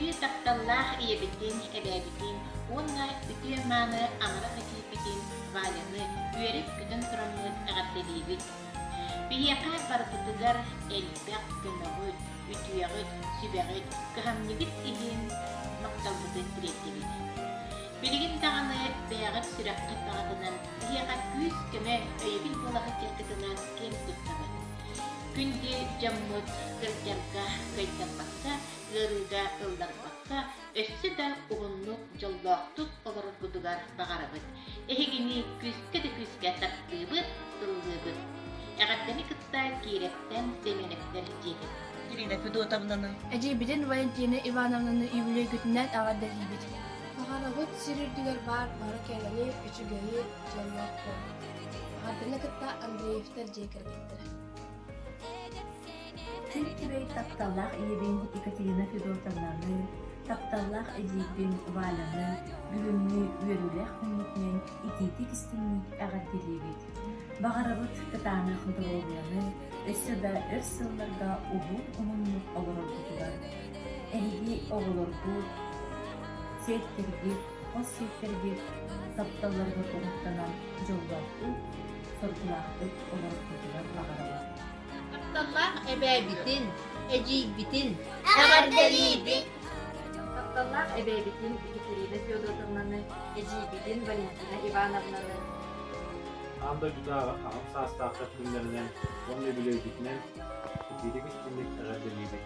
Күндү тапталлах иебитин, эбэбитин, уонна үтүөмааны амара хатиипитин, валяны, үерик күтін тураммыт ағаттелиибит. Бихиэхэ барбытыгар элбэх көмөгүт, үтүөҕүт, сүбэҕүт, кыһамнибит иһин макталбытын тириэттибит. Билигин таҕаны бэҕэт сүрэххит баҕатынан бихиэхэ күүс көмө өйүбүл буолаһы тиэхтытынан кем туттабыт. Күнди жаммыт кырдьарга кайдаппакка, лырыга ылдарпакка, өссө да угуннук жоллоохтук олорбудугар багарабыт. Эхигини күскө да күскө таттыыбыт, ыллыыбыт. Эгаттани кытта кииреттен, семенеттен жегит. Ирина Федотовнаны. Эдибитин Валентина Ивановнаны үбүлөгүтүнөн агардалибит. Багарабыт сирирдигер бары келени үчүгөйү жоллоокко. Агарданы кытта Андреевтер жекергеттер. Тиркибей тапталлах иебин Екатерина Федотовнаны, тапталлах эдибин Валяны, бүгүннү үөрүлэх хүннүтнен итити кистинник агардилибит. Багарабыт кытааны худоровияны, өссө да өс сылларга убут умуннук олорорбутугар. Эһиги оголорбут, сеттербит, ос сеттербит, тапталларга угуттанан жолдоохтук, соргулаахтык олорбутугар багарабыт. Тапталлах эбэбитин, эжигбитин, агардалибит. Тапталлах эбэбитин Екатерина Федотовнаны, эжибитин Валентина Ивановнаны. Анда güdağa xalq sastaqat günlerinden, onun öbülöydükten, itirik istinlik agardalibit.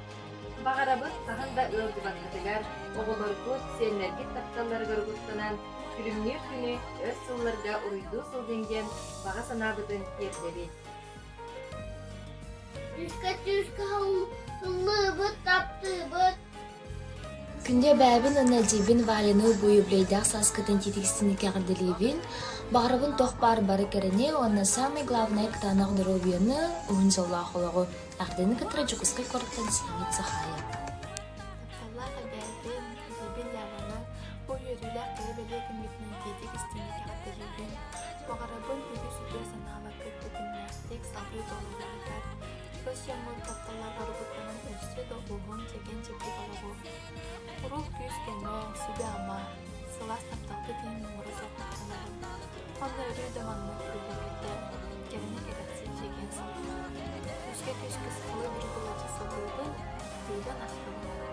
Багарабыт тахында ылдыбаттыгар, оголорбут сеннерги тапталлар горгуттанан, күрүмнүр күнү өс сылларга уйду сылденген бага санабытын ертебит. Түскө хыллыбыт таптыбыт. Күнде бәбин анадибин Валяны буюблейдах саскатын титикстинник агардалибин, багарабын тох бары керене, онна самый главный ктанах здоровьяны уын золлахологу, ардыны кытра жукускай корттан сиңит сахая. Тапталлах эбэбин, эдибин яваны, бу үөрүлэх кэребеле кимитнин титикстинник агардалибин. Багарабын үгү-сүгү санаалакы бүтүннәстик сабый болулардар. Көз ямын тапталлар барбыттанын өссө да угун жеген жеки балабу. Урух күз кеме, сүбе ама, сылас тапталды дейін мұңыры соқтақтанабын. Онда өрі даманны күлдерді, керені керексіз жеген сылды. Күзге күз қылы бір бұлачы сылдыды, бейден астығын.